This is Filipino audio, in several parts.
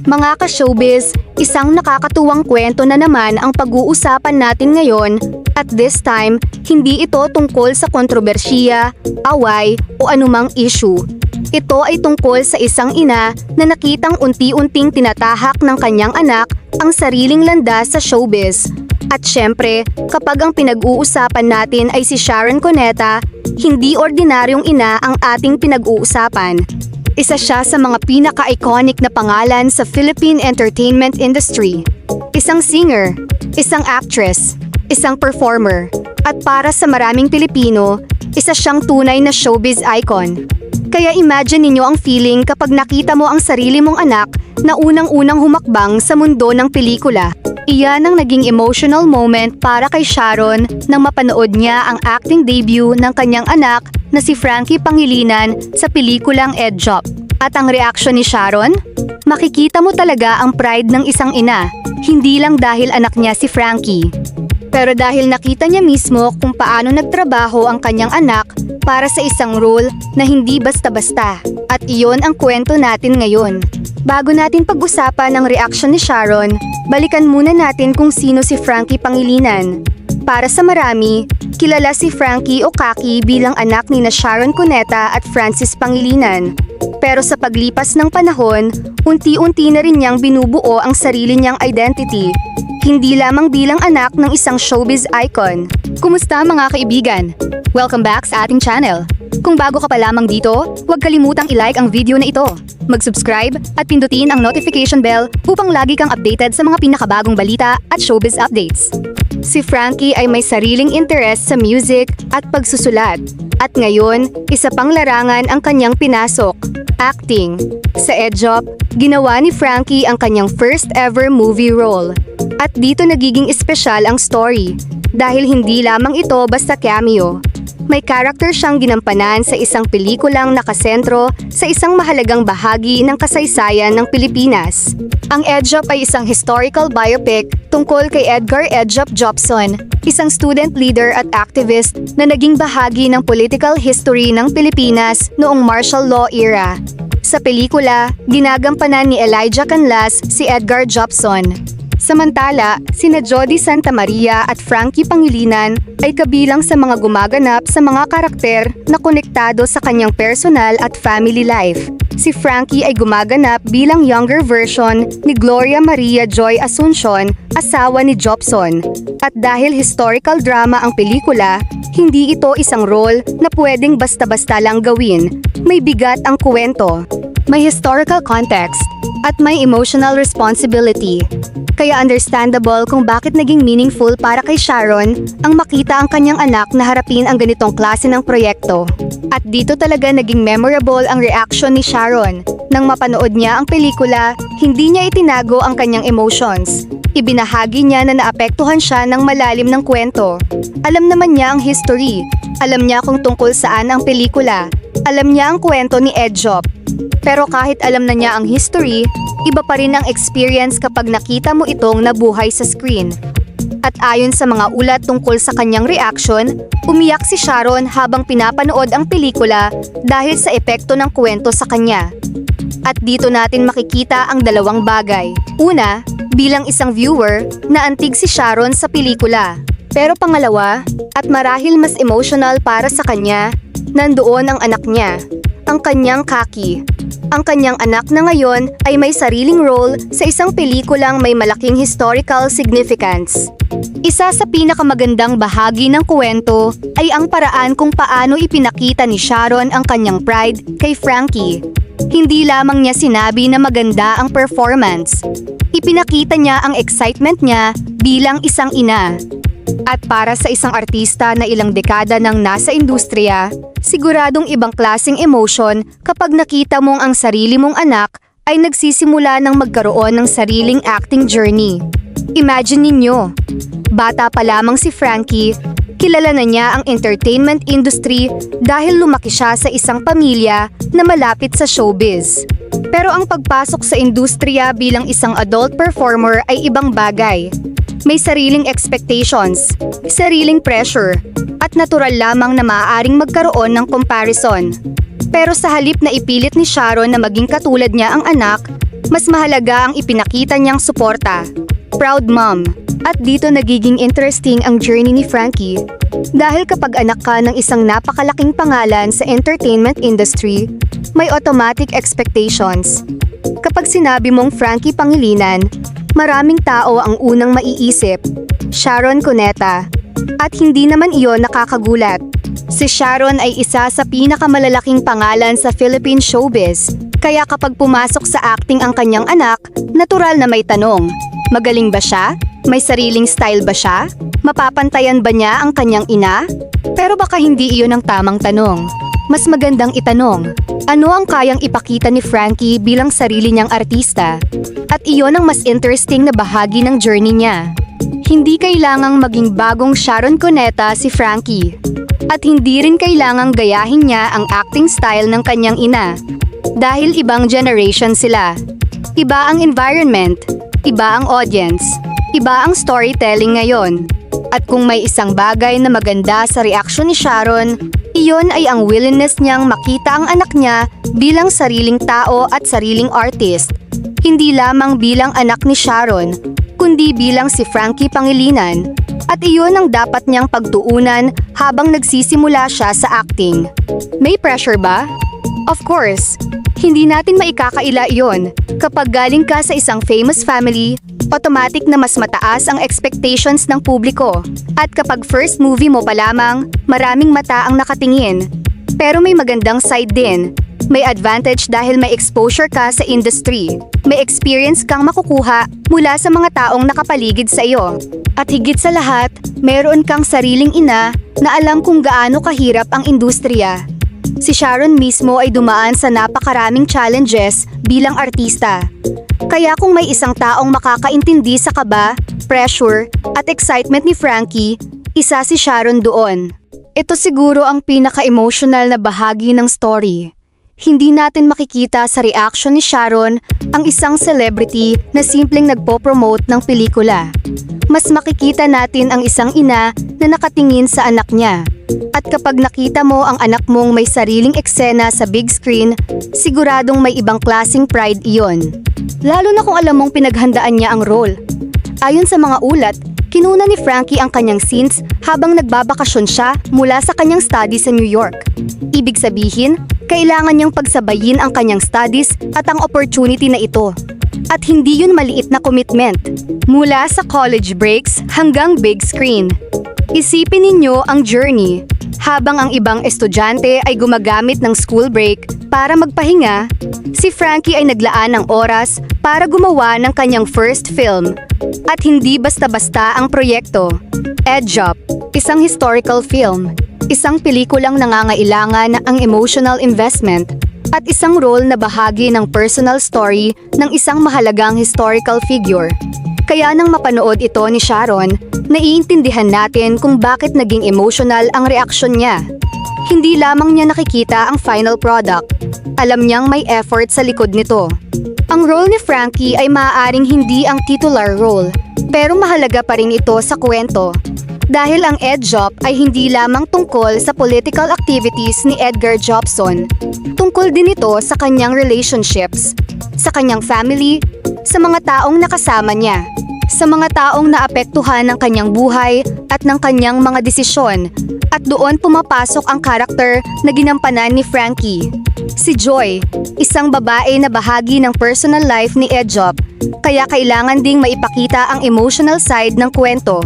Mga ka-showbiz, isang nakakatuwang kwento na naman ang pag-uusapan natin ngayon at this time, hindi ito tungkol sa kontrobersiya, away o anumang issue. Ito ay tungkol sa isang ina na nakitang unti-unting tinatahak ng kanyang anak ang sariling landas sa showbiz. At syempre, kapag ang pinag-uusapan natin ay si Sharon Cuneta, hindi ordinaryong ina ang ating pinag-uusapan. Isa siya sa mga pinaka-iconic na pangalan sa Philippine entertainment industry. Isang singer, isang actress, isang performer, at para sa maraming Pilipino, isa siyang tunay na showbiz icon. Kaya imagine ninyo ang feeling kapag nakita mo ang sarili mong anak na unang-unang humakbang sa mundo ng pelikula. Iyan ang naging emotional moment para kay Sharon nang mapanood niya ang acting debut ng kanyang anak na si Frankie Pangilinan sa pelikulang Ed Job. At ang reaksyon ni Sharon? Makikita mo talaga ang pride ng isang ina, hindi lang dahil anak niya si Frankie. Pero dahil nakita niya mismo kung paano nagtrabaho ang kanyang anak para sa isang role na hindi basta-basta. At iyon ang kwento natin ngayon. Bago natin pag-usapan ang reaksyon ni Sharon, balikan muna natin kung sino si Frankie Pangilinan. Para sa marami, kilala si Frankie o Kaki bilang anak ni Sharon Cuneta at Francis Pangilinan. Pero sa paglipas ng panahon, unti-unti na rin niyang binubuo ang sarili niyang identity. Hindi lamang bilang anak ng isang showbiz icon. Kumusta mga kaibigan? Welcome back sa ating channel. Kung bago ka pa lamang dito, huwag kalimutang i-like ang video na ito. Mag-subscribe at pindutin ang notification bell upang lagi kang updated sa mga pinakabagong balita at showbiz updates. Si Frankie ay may sariling interest sa music at pagsusulat. At ngayon, isa pang larangan ang kanyang pinasok, acting. Sa Ed Job, ginawa ni Frankie ang kanyang first ever movie role. At dito nagiging espesyal ang story, dahil hindi lamang ito basta cameo. May character siyang ginampanan sa isang pelikulang nakasentro sa isang mahalagang bahagi ng kasaysayan ng Pilipinas. Ang Ed Job ay isang historical biopic tungkol kay Edgar Ed Job Jobson, isang student leader at activist na naging bahagi ng political history ng Pilipinas noong martial law era. Sa pelikula, ginagampanan ni Elijah Canlas si Edgar Jobson. Samantala, sina Jody Santa Maria at Frankie Pangilinan ay kabilang sa mga gumaganap sa mga karakter na konektado sa kanyang personal at family life. Si Frankie ay gumaganap bilang younger version ni Gloria Maria Joy Asuncion, asawa ni Jobson. At dahil historical drama ang pelikula, hindi ito isang role na pwedeng basta-basta lang gawin. May bigat ang kwento, may historical context, at may emotional responsibility. Kaya understandable kung bakit naging meaningful para kay Sharon ang makita ang kanyang anak na harapin ang ganitong klase ng proyekto. At dito talaga naging memorable ang reaction ni Sharon. Nang mapanood niya ang pelikula, hindi niya itinago ang kanyang emotions. Ibinahagi niya na naapektuhan siya ng malalim ng kwento. Alam naman niya ang history. Alam niya kung tungkol saan ang pelikula. Alam niya ang kwento ni Ed Job. Pero kahit alam na niya ang history, iba pa rin ang experience kapag nakita mo itong nabuhay sa screen. At ayon sa mga ulat tungkol sa kanyang reaction, umiyak si Sharon habang pinapanood ang pelikula dahil sa epekto ng kwento sa kanya. At dito natin makikita ang dalawang bagay. Una, bilang isang viewer, naantig si Sharon sa pelikula. Pero pangalawa, at marahil mas emotional para sa kanya, nandoon ang anak niya, ang kanyang Kaki. Ang kanyang anak na ngayon ay may sariling role sa isang pelikulang may malaking historical significance. Isa sa pinakamagandang bahagi ng kwento ay ang paraan kung paano ipinakita ni Sharon ang kanyang pride kay Frankie. Hindi lamang niya sinabi na maganda ang performance. Ipinakita niya ang excitement niya bilang isang ina. At para sa isang artista na ilang dekada nang nasa industriya, siguradong ibang klaseng emotion kapag nakita mong ang sarili mong anak ay nagsisimula ng magkaroon ng sariling acting journey. Imagine ninyo, bata pa lamang si Frankie, kilala na niya ang entertainment industry dahil lumaki siya sa isang pamilya na malapit sa showbiz. Pero ang pagpasok sa industriya bilang isang adult performer ay ibang bagay. May sariling expectations, sariling pressure, at natural lamang na maaaring magkaroon ng comparison. Pero sa halip na ipilit ni Sharon na maging katulad niya ang anak, Mas mahalaga ang ipinakita niyang suporta. Proud mom. At dito nagiging interesting ang journey ni Frankie. Dahil kapag anak ka ng isang napakalaking pangalan sa entertainment industry, may automatic expectations. Kapag sinabi mong Frankie Pangilinan, maraming tao ang unang maiisip, Sharon Cuneta. At hindi naman iyon nakakagulat. Si Sharon ay isa sa pinakamalalaking pangalan sa Philippine showbiz. Kaya kapag pumasok sa acting ang kanyang anak, natural na may tanong. Magaling ba siya? May sariling style ba siya? Mapapantayan ba niya ang kanyang ina? Pero baka hindi iyon ang tamang tanong. Mas magandang itanong, ano ang kayang ipakita ni Frankie bilang sarili niyang artista? At iyon ang mas interesting na bahagi ng journey niya. Hindi kailangang maging bagong Sharon Cuneta si Frankie. At hindi rin kailangang gayahin niya ang acting style ng kanyang ina. Dahil ibang generation sila. Iba ang environment, iba ang audience, iba ang storytelling ngayon. At kung may isang bagay na maganda sa reaksyon ni Sharon, iyon ay ang willingness niyang makita ang anak niya bilang sariling tao at sariling artist. Hindi lamang bilang anak ni Sharon, kundi bilang si Frankie Pangilinan. At iyon ang dapat niyang pagtuunan habang nagsisimula siya sa acting. May pressure ba? Of course. Hindi natin maikakaila iyon. Kapag galing ka sa isang famous family, automatic na mas mataas ang expectations ng publiko. At kapag first movie mo pa lamang, maraming mata ang nakatingin. Pero may magandang side din. May advantage dahil may exposure ka sa industry. May experience kang makukuha mula sa mga taong nakapaligid sa iyo. At higit sa lahat, meron kang sariling ina na alam kung gaano kahirap ang industriya. Si Sharon mismo ay dumaan sa napakaraming challenges bilang artista. Kaya kung may isang taong makakaintindi sa kaba, pressure, at excitement ni Frankie, isa si Sharon doon. Ito siguro ang pinaka-emotional na bahagi ng story. Hindi natin makikita sa reaction ni Sharon ang isang celebrity na simpleng nagpo-promote ng pelikula. Mas makikita natin ang isang ina na nakatingin sa anak niya. At kapag nakita mo ang anak mong may sariling eksena sa big screen, siguradong may ibang klaseng pride iyon. Lalo na kung alam mong pinaghandaan niya ang role. Ayon sa mga ulat, kinuna ni Frankie ang kanyang scenes habang nagbabakasyon siya mula sa kanyang study sa New York. Ibig sabihin, kailangan niyang pagsabayin ang kanyang studies at ang opportunity na ito. At hindi yun maliit na commitment. Mula sa college breaks hanggang big screen. Isipin ninyo ang journey. Habang ang ibang estudyante ay gumagamit ng school break para magpahinga, si Frankie ay naglaan ng oras para gumawa ng kanyang first film. At hindi basta-basta ang proyekto. EDJOP, isang historical film. Isang pelikulang nangangailangan ng emotional investment at isang role na bahagi ng personal story ng isang mahalagang historical figure. Kaya nang mapanood ito ni Sharon, naiintindihan natin kung bakit naging emotional ang reaksyon niya. Hindi lamang niya nakikita ang final product, alam niyang may effort sa likod nito. Ang role ni Frankie ay maaaring hindi ang titular role, pero mahalaga pa rin ito sa kwento. Dahil ang EDJOP ay hindi lamang tungkol sa political activities ni Edgar Jobson. Tungkol din ito sa kanyang relationships, sa kanyang family, sa mga taong nakasama niya, sa mga taong naapektuhan ng kanyang buhay at ng kanyang mga desisyon. At doon pumapasok ang karakter na ginampanan ni Frankie. Si Joy, isang babae na bahagi ng personal life ni EDJOP, kaya kailangan ding maipakita ang emotional side ng kwento.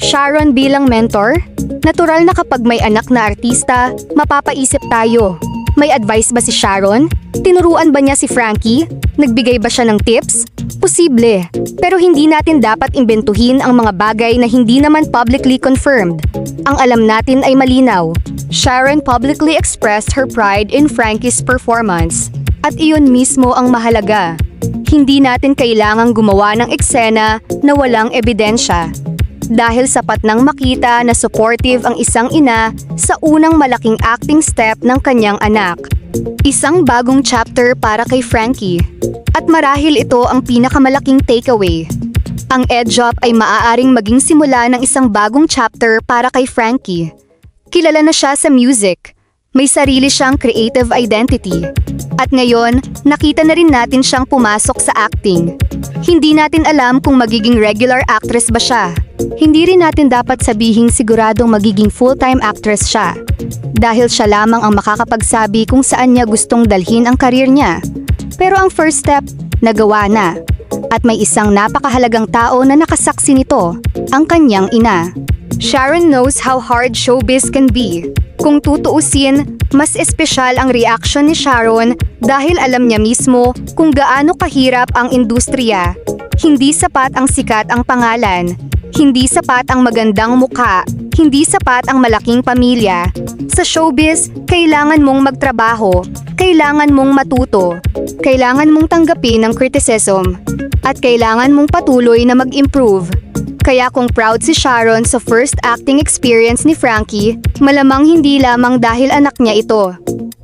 Sharon bilang mentor? Natural na kapag may anak na artista, mapapaisip tayo. May advice ba si Sharon? Tinuruan ba niya si Frankie? Nagbigay ba siya ng tips? Posible. Pero hindi natin dapat imbentuhin ang mga bagay na hindi naman publicly confirmed. Ang alam natin ay malinaw. Sharon publicly expressed her pride in Frankie's performance. At iyon mismo ang mahalaga. Hindi natin kailangang gumawa ng eksena na walang ebidensya. Dahil sapat nang makita na supportive ang isang ina sa unang malaking acting step ng kanyang anak. Isang bagong chapter para kay Frankie. At marahil ito ang pinakamalaking takeaway. Ang EDJOP ay maaaring maging simula ng isang bagong chapter para kay Frankie. Kilala na siya sa music, May sarili siyang creative identity. At ngayon, nakita na rin natin siyang pumasok sa acting. Hindi natin alam kung magiging regular actress ba siya. Hindi rin natin dapat sabihing siguradong magiging full-time actress siya. Dahil siya lamang ang makakapagsabi kung saan niya gustong dalhin ang karir niya. Pero ang first step, nagawa na. At may isang napakahalagang tao na nakasaksi nito, ang kanyang ina. Sharon knows how hard showbiz can be. Kung tutuusin, mas espesyal ang reaction ni Sharon dahil alam niya mismo kung gaano kahirap ang industriya. Hindi sapat ang sikat ang pangalan. Hindi sapat ang magandang mukha. Hindi sapat ang malaking pamilya. Sa showbiz, kailangan mong magtrabaho. Kailangan mong matuto. Kailangan mong tanggapin ang criticism. At kailangan mong patuloy na mag-improve. Kaya kung proud si Sharon sa first acting experience ni Frankie, malamang hindi lamang dahil anak niya ito.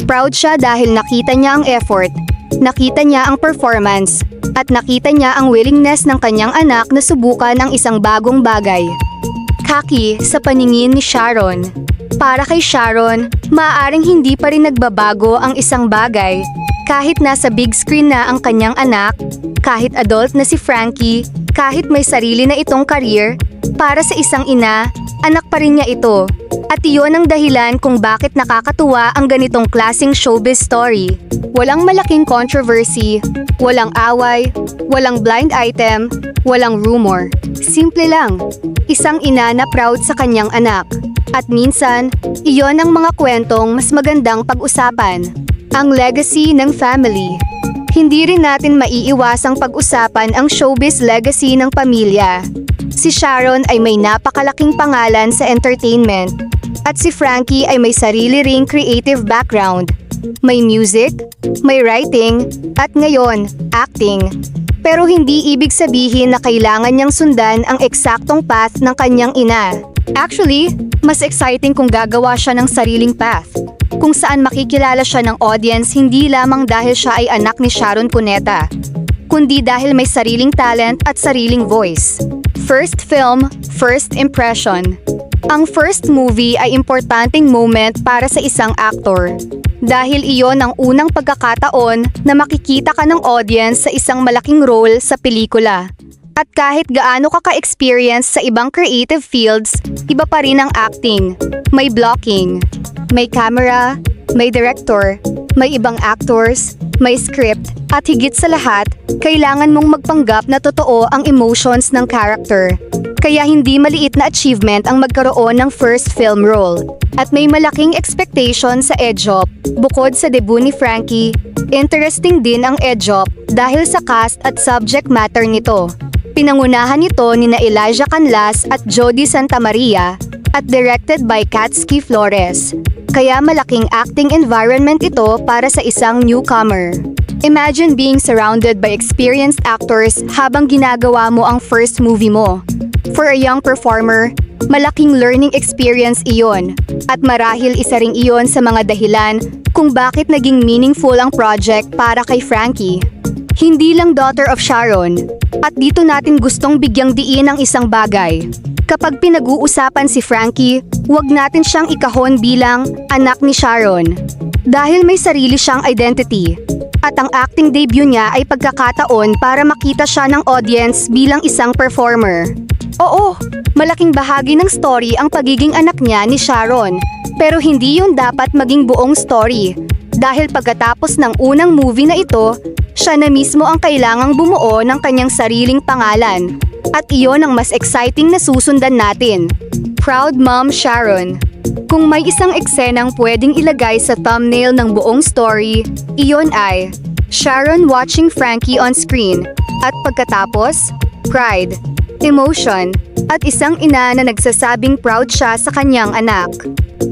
Proud siya dahil nakita niya ang effort, nakita niya ang performance, at nakita niya ang willingness ng kanyang anak na subukan ang isang bagong bagay. Kaki sa paningin ni Sharon. Para kay Sharon, maaaring hindi pa rin nagbabago ang isang bagay. Kahit nasa big screen na ang kanyang anak, kahit adult na si Frankie, kahit may sarili na itong career, para sa isang ina, anak pa rin niya ito. At iyon ang dahilan kung bakit nakakatuwa ang ganitong klaseng showbiz story. Walang malaking controversy, walang away, walang blind item, walang rumor. Simple lang, isang ina na proud sa kanyang anak. At minsan, iyon ang mga kwentong mas magandang pag-usapan. Ang legacy ng family. Hindi rin natin maiiwasang pag-usapan ang showbiz legacy ng pamilya. Si Sharon ay may napakalaking pangalan sa entertainment. At si Frankie ay may sarili ring creative background. May music, may writing, at ngayon, acting. Pero hindi ibig sabihin na kailangan niyang sundan ang eksaktong path ng kanyang ina. Actually, mas exciting kung gagawa siya ng sariling path. Kung saan makikilala siya ng audience hindi lamang dahil siya ay anak ni Sharon Cuneta, kundi dahil may sariling talent at sariling voice. First film, first impression. Ang first movie ay importanteng moment para sa isang actor. Dahil iyon ang unang pagkakataon na makikita ka ng audience sa isang malaking role sa pelikula. At kahit gaano ka ka-experience sa ibang creative fields, iba pa rin ang acting. May blocking, may camera, may director, may ibang actors, may script, at higit sa lahat, kailangan mong magpanggap na totoo ang emotions ng character. Kaya hindi maliit na achievement ang magkaroon ng first film role. At may malaking expectation sa EDSUP. Bukod sa debut ni Frankie, interesting din ang EDSUP dahil sa cast at subject matter nito. Pinangunahan ito ni na Elijah Canlas at Jody Santa Maria at directed by Katsuki Flores. Kaya malaking acting environment ito para sa isang newcomer. Imagine being surrounded by experienced actors habang ginagawa mo ang first movie mo. For a young performer, malaking learning experience iyon. At marahil isa ring iyon sa mga dahilan kung bakit naging meaningful ang project para kay Frankie. Hindi lang daughter of Sharon. At dito natin gustong bigyang diin ang isang bagay. Kapag pinag-uusapan si Frankie, huwag natin siyang ikahon bilang anak ni Sharon. Dahil may sarili siyang identity. At ang acting debut niya ay pagkakataon para makita siya ng audience bilang isang performer. Oo, malaking bahagi ng story ang pagiging anak niya ni Sharon. Pero hindi yun dapat maging buong story. Dahil pagkatapos ng unang movie na ito, siya na mismo ang kailangang bumuo ng kanyang sariling pangalan. At iyon ang mas exciting na susundan natin. Proud Mom Sharon. Kung may isang eksenang pwedeng ilagay sa thumbnail ng buong story, iyon ay Sharon watching Frankie on screen. At pagkatapos, pride, emotion, at isang ina na nagsasabing proud siya sa kanyang anak.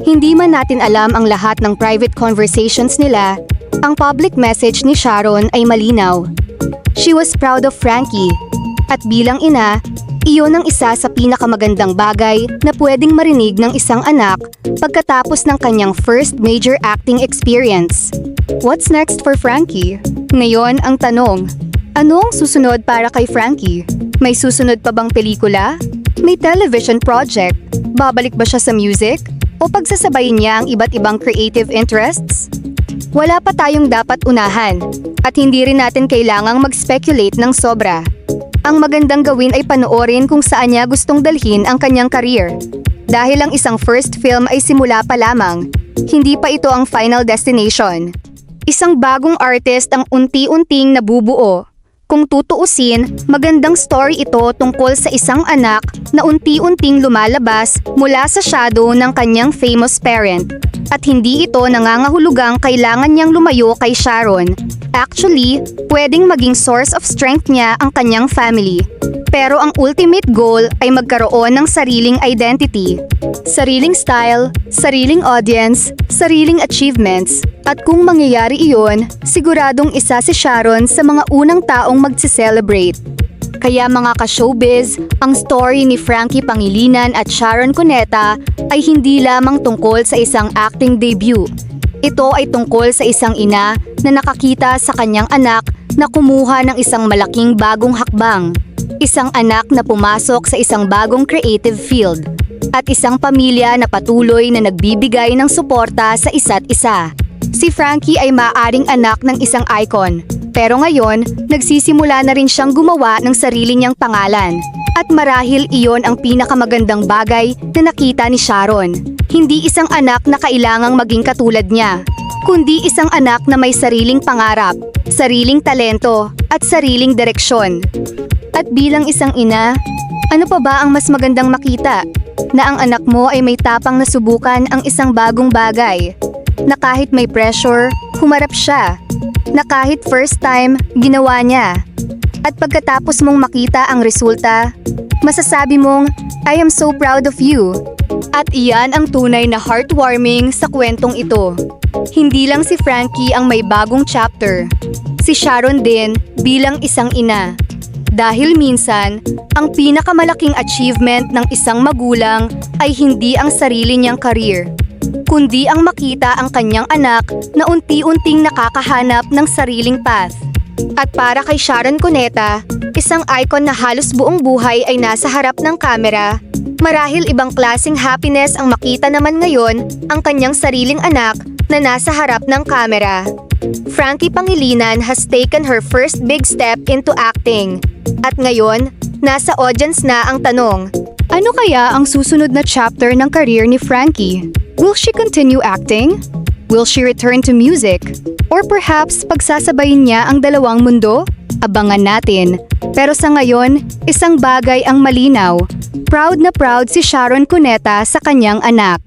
Hindi man natin alam ang lahat ng private conversations nila, ang public message ni Sharon ay malinaw. She was proud of Frankie. At bilang ina, iyon ang isa sa pinakamagandang bagay na pwedeng marinig ng isang anak pagkatapos ng kanyang first major acting experience. What's next for Frankie? Ngayon ang tanong, ano ang susunod para kay Frankie? May susunod pa bang pelikula? May television project? Babalik ba siya sa music? O pagsasabayin niya ang iba't ibang creative interests? Wala pa tayong dapat unahan, at hindi rin natin kailangang mag-speculate ng sobra. Ang magandang gawin ay panoorin kung saan niya gustong dalhin ang kanyang career. Dahil ang isang first film ay simula pa lamang, hindi pa ito ang final destination. Isang bagong artist ang unti-unting nabubuo. Kung tutuusin, magandang story ito tungkol sa isang anak na unti-unting lumalabas mula sa shadow ng kanyang famous parent. At hindi ito nangangahulugang kailangan niyang lumayo kay Sharon. Actually, pwedeng maging source of strength niya ang kanyang family. Pero ang ultimate goal ay magkaroon ng sariling identity. Sariling style, sariling audience, sariling achievements. At kung mangyayari iyon, siguradong isa si Sharon sa mga unang taong magse-celebrate. Kaya mga ka-showbiz, ang story ni Frankie Pangilinan at Sharon Cuneta ay hindi lamang tungkol sa isang acting debut. Ito ay tungkol sa isang ina na nakakita sa kanyang anak na kumuha ng isang malaking bagong hakbang. Isang anak na pumasok sa isang bagong creative field. At isang pamilya na patuloy na nagbibigay ng suporta sa isa't isa. Si Frankie ay maaaring anak ng isang icon, pero ngayon, nagsisimula na rin siyang gumawa ng sarili niyang pangalan. At marahil iyon ang pinakamagandang bagay na nakita ni Sharon. Hindi isang anak na kailangang maging katulad niya, kundi isang anak na may sariling pangarap, sariling talento, at sariling direksyon. At bilang isang ina, ano pa ba ang mas magandang makita? Na ang anak mo ay may tapang na subukan ang isang bagong bagay. Na kahit may pressure, humarap siya. Na kahit first time, ginawa niya. At pagkatapos mong makita ang resulta, masasabi mong, I am so proud of you. At iyan ang tunay na heartwarming sa kwentong ito. Hindi lang si Frankie ang may bagong chapter. Si Sharon din bilang isang ina. Dahil minsan, ang pinakamalaking achievement ng isang magulang ay hindi ang sarili niyang career, kundi ang makita ang kanyang anak na unti-unting nakakahanap ng sariling path. At para kay Sharon Cuneta, isang icon na halos buong buhay ay nasa harap ng kamera, marahil ibang klaseng happiness ang makita naman ngayon ang kanyang sariling anak na nasa harap ng kamera. Frankie Pangilinan has taken her first big step into acting. At ngayon, nasa audience na ang tanong, ano kaya ang susunod na chapter ng career ni Frankie? Will she continue acting? Will she return to music? Or perhaps pagsasabayin niya ang dalawang mundo? Abangan natin. Pero sa ngayon, isang bagay ang malinaw. Proud na proud si Sharon Cuneta sa kanyang anak.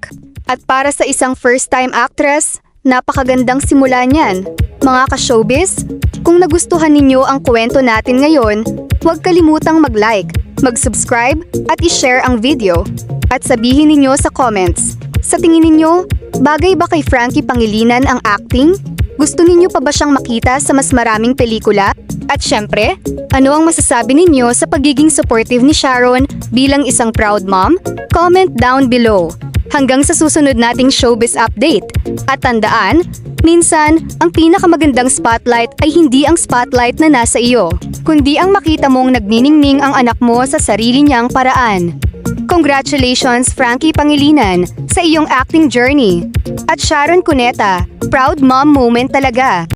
At para sa isang first-time actress, napakagandang simula niyan. Mga ka-showbiz, kung nagustuhan ninyo ang kwento natin ngayon, huwag kalimutang mag-like, mag-subscribe at i-share ang video. At sabihin ninyo sa comments, sa tingin ninyo, bagay ba kay Frankie Pangilinan ang acting? Gusto ninyo pa ba siyang makita sa mas maraming pelikula? At syempre, ano ang masasabi ninyo sa pagiging supportive ni Sharon bilang isang proud mom? Comment down below. Hanggang sa susunod nating showbiz update. At tandaan, minsan, ang pinakamagandang spotlight ay hindi ang spotlight na nasa iyo, kundi ang makita mong nagniningning ang anak mo sa sarili niyang paraan. Congratulations, Frankie Pangilinan, sa iyong acting journey. At Sharon Cuneta, proud mom moment talaga.